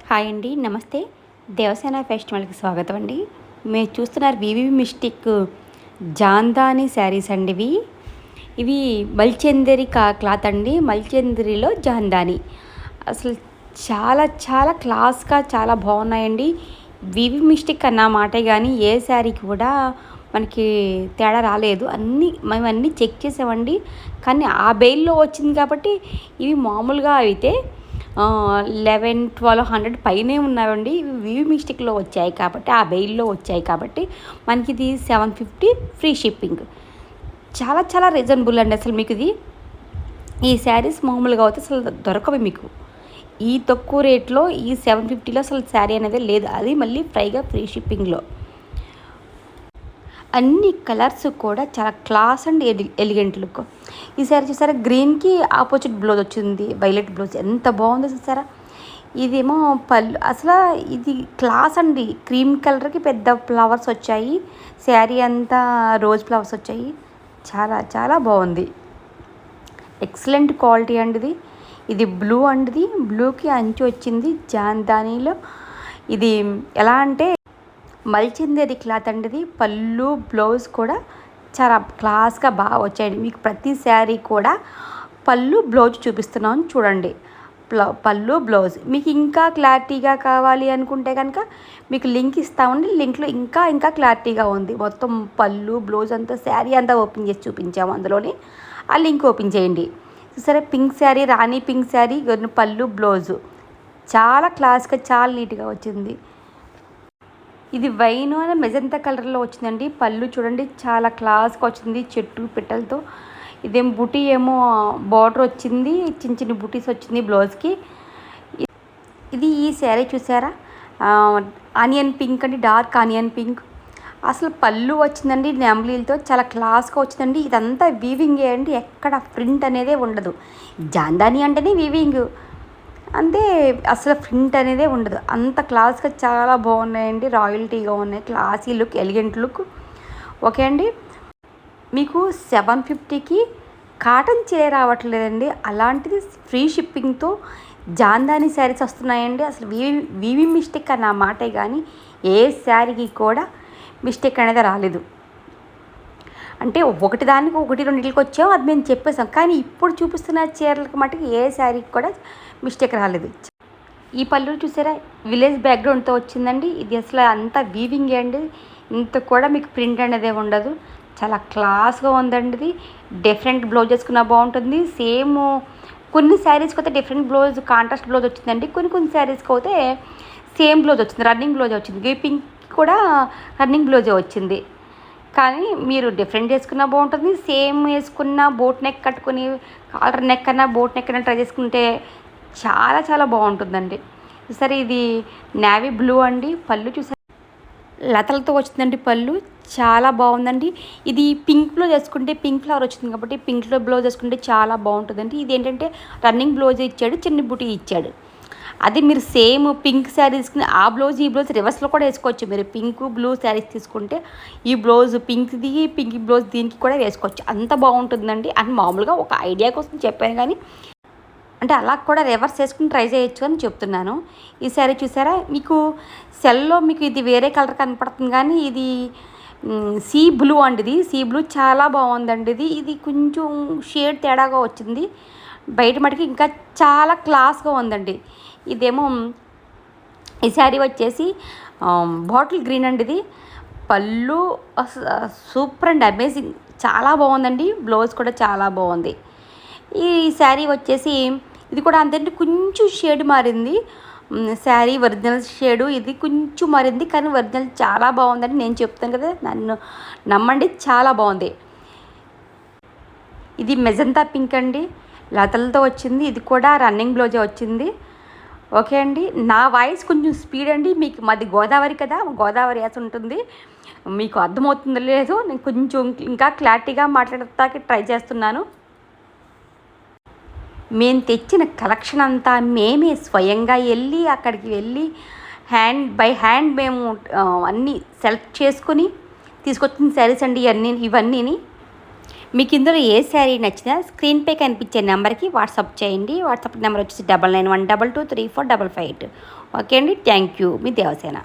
Hi అండి, నమస్తే. దేవసేన ఫెస్టివల్కి స్వాగతం అండి. మీరు చూస్తున్నారు వివి మిస్టిక్ జాందాని శారీస్ అండి. ఇవి మల్చెందరి క్లాత్ అండి. మల్చెందరిలో జాందాని అసలు చాలా చాలా క్లాస్గా చాలా బాగున్నాయండి. వివి మిస్టిక్ అన్న మాటే కానీ ఏ శారీ కూడా మనకి తేడా రాలేదు. మేము అన్నీ చెక్ చేసామండి. కానీ ఆ బెయిల్లో వచ్చింది కాబట్టి ఇవి మామూలుగా అయితే 1100-1200 పైనే ఉన్నాయండి. ఇవి వివి మిస్టిక్లో వచ్చాయి కాబట్టి, ఆ బెయిల్లో వచ్చాయి కాబట్టి మనకి ఇది 750 ఫ్రీ షిప్పింగ్. చాలా చాలా రీజనబుల్ అండి. అసలు మీకు ఈ శారీస్ మామూలుగా అయితే అసలు దొరకవు మీకు. ఈ తక్కువ రేట్లో ఈ 750లో అసలు శారీ అనేది లేదు. అది మళ్ళీ ఫ్రీ షిప్పింగ్లో. అన్ని కలర్స్ కూడా చాలా క్లాస్ అండ్ ఎలిగెంట్ లుక్. ఈ శారీ చూసారా, గ్రీన్కి ఆపోజిట్ బ్లౌజ్ వచ్చింది, వైలెట్ బ్లౌజ్ ఎంత బాగుందో చూసారా. ఇదేమో పళ్ళు. అసలు ఇది క్లాస్ అండి. క్రీమ్ కలర్కి పెద్ద ఫ్లవర్స్ వచ్చాయి. శారీ అంతా రోజ్ ఫ్లవర్స్ వచ్చాయి. చాలా చాలా బాగుంది. ఎక్సలెంట్ క్వాలిటీ అండి. ఇది బ్లూ అండి. బ్లూకి అంచు వచ్చింది జాందానీలో. ఇది ఎలా అంటే మల్చెందరి క్లాత్ అండి. పళ్ళు బ్లౌజ్ కూడా చాలా క్లాస్గా బాగా వచ్చాయండి. మీకు ప్రతి శారీ కూడా పళ్ళు బ్లౌజ్ చూపిస్తున్నాను చూడండి. పళ్ళు బ్లౌజ్ మీకు ఇంకా క్లారిటీగా కావాలి అనుకుంటే కనుక మీకు లింక్ ఇస్తామండి. లింక్లో ఇంకా ఇంకా క్లారిటీగా ఉంది. మొత్తం పళ్ళు బ్లౌజ్ అంతా శారీ అంతా ఓపెన్ చేసి చూపించాము. అందులోని ఆ లింక్ ఓపెన్ చేయండి. సరే, పింక్ శారీ, రాణి పింక్ శారీ, పళ్ళు బ్లౌజు చాలా క్లాస్గా చాలా నీట్గా వచ్చింది. ఇది వైన్ అనే మెజంతా కలర్లో వచ్చిందండి. పళ్ళు చూడండి చాలా క్లాస్గా వచ్చింది, చెట్టు పిట్టలతో. ఇదేం బుటీ ఏమో బార్డర్ వచ్చింది, చిన్న చిన్న బుటీస్ వచ్చింది బ్లౌజ్కి. ఈ శారీ చూసారా, ఆనియన్ పింక్ అండి, డార్క్ ఆనియన్ పింక్. అసలు పళ్ళు వచ్చిందండి నెంబ్లీలతో, చాలా క్లాస్గా వచ్చిందండి. ఇదంతా వీవింగ్ అండి, ఎక్కడ ప్రింట్ అనేదే ఉండదు. జాందాని అంటేనే వీవింగ్ అంతే, అసలు ప్రింట్ అనేదే ఉండదు. అంత క్లాస్గా చాలా బాగున్నాయండి. రాయల్టీగా ఉన్నాయి, classy look, elegant look. Okay అండి. మీకు 750కి కాటన్ చీర రావట్లేదండి. అలాంటిది ఫ్రీ షిప్పింగ్తో జాందాని శారీస్ వస్తున్నాయండి. అసలు వివి మిస్టేక్ అన్న మాటే కానీ ఏ శారీకి కూడా మిస్టేక్ అనేది రాలేదు. అంటే ఒకటి దానికి ఒకటి రెండింటికి వచ్చాము, అది మేము చెప్పేసాం. కానీ ఇప్పుడు చూపిస్తున్న చీరలకు మటుకు ఏ శారీకి కూడా మిస్టేక్ రాలేదు. ఈ పళ్ళు చూసారా, విలేజ్ బ్యాక్గ్రౌండ్తో వచ్చిందండి. ఇది అసలు అంతా వీవింగ్ అండి. ఇంత కూడా మీకు ప్రింట్ అనేది ఉండదు. చాలా క్లాస్గా ఉందండి. ఇది డిఫరెంట్ బ్లౌజ్ వేసుకున్నా బాగుంటుంది. సేమ్ కొన్ని శారీస్కి అయితే డిఫరెంట్ బ్లౌజ్, కాంట్రాస్ట్ బ్లౌజ్ వచ్చిందండి. కొన్ని శారీస్కి అయితే సేమ్ బ్లౌజ్ వచ్చింది, రన్నింగ్ బ్లౌజ్ వచ్చింది. ఈ పింక్ కూడా రన్నింగ్ బ్లౌజే వచ్చింది. కానీ మీరు డిఫరెంట్ వేసుకున్నా బాగుంటుంది. సేమ్ వేసుకున్న బోట్ నెక్ కట్టుకుని, కాలర్ నెక్ అన్నా బోట్ నెక్ అన్నా ట్రై చేసుకుంటే చాలా చాలా బాగుంటుందండి. సరే, ఇది నేవీ బ్లూ అండి. పళ్ళు చూసారు లతలతో వచ్చిందండి. పళ్ళు చాలా బాగుందండి. ఇది పింక్లో వేసుకుంటే పింక్ ఫ్లవర్ వచ్చింది కాబట్టి పింక్లో బ్లౌజ్ వేసుకుంటే చాలా బాగుంటుందండి. ఇది ఏంటంటే రన్నింగ్ బ్లౌజ్ ఇచ్చాడు, చిన్న బుటీ ఇచ్చాడు. అది మీరు సేమ్ పింక్ శారీస్కి ఆ బ్లౌజ్ ఈ బ్లౌజ్ రివర్స్లో కూడా వేసుకోవచ్చు. మీరు పింక్ బ్లూ శారీస్ తీసుకుంటే ఈ బ్లౌజ్ పింక్ది, పింక్ బ్లౌజ్ దీనికి కూడా వేసుకోవచ్చు. అంత బాగుంటుందండి. అని మామూలుగా ఒక ఐడియా కోసం చెప్పాను, కానీ అంటే అలా కూడా రివర్స్ వేసుకుని ట్రై చేయొచ్చు అని చెప్తున్నాను. ఈ శారీ చూసారా, మీకు సెల్లో మీకు ఇది వేరే కలర్ కనపడుతుంది, కానీ ఇది సీ బ్లూ అండి. ఇది సీ బ్లూ చాలా బాగుందండి. ఇది కొంచెం షేడ్ తేడాగా వచ్చింది. బయట మటుకు ఇంకా చాలా క్లాస్గా ఉందండి. ఇదేమో ఈ శారీ వచ్చేసి బాటిల్ గ్రీన్ అండి. ఇది పళ్ళు సూపర్ అండ్ అమేజింగ్, చాలా బాగుందండి. బ్లౌజ్ కూడా చాలా బాగుంది. ఈ శారీ వచ్చేసి ఇది కూడా అంతే, కొంచెం షేడ్ మారింది. శారీ ఒరిజినల్ షేడు ఇది కొంచెం మారింది, కానీ ఒరిజినల్ చాలా బాగుందండి. నేను చెప్తాను కదా, నన్ను నమ్మండి, చాలా బాగుంది. ఇది మెజంతా పింక్ అండి, లతలతో వచ్చింది. ఇది కూడా రన్నింగ్ బ్లౌజే వచ్చింది. ఓకే అండి. నా వాయిస్ కొంచెం స్పీడ్ అండి. మీకు మాది గోదావరి కదా, గోదావరి యాస ఉంటుంది. మీకు అర్థమవుతుందో లేదో, నేను కొంచెం ఇంకా క్లారిటీగా మాట్లాడటానికి ట్రై చేస్తున్నాను. మేము తెచ్చిన కలెక్షన్ అంతా మేమే స్వయంగా అక్కడికి వెళ్ళి హ్యాండ్ బై హ్యాండ్ మేము అన్నీ సెలెక్ట్ చేసుకుని తీసుకొచ్చిన శారీస్ అండి ఇవన్నీ. మీకు ఇందులో ఏ శారీ నచ్చినా స్క్రీన్పై కనిపించే నెంబర్కి వాట్సాప్ చేయండి. వాట్సాప్ నెంబర్ వచ్చేసి 9912234558. ఓకే అండి, థ్యాంక్ యూ. మీ దేవసేన.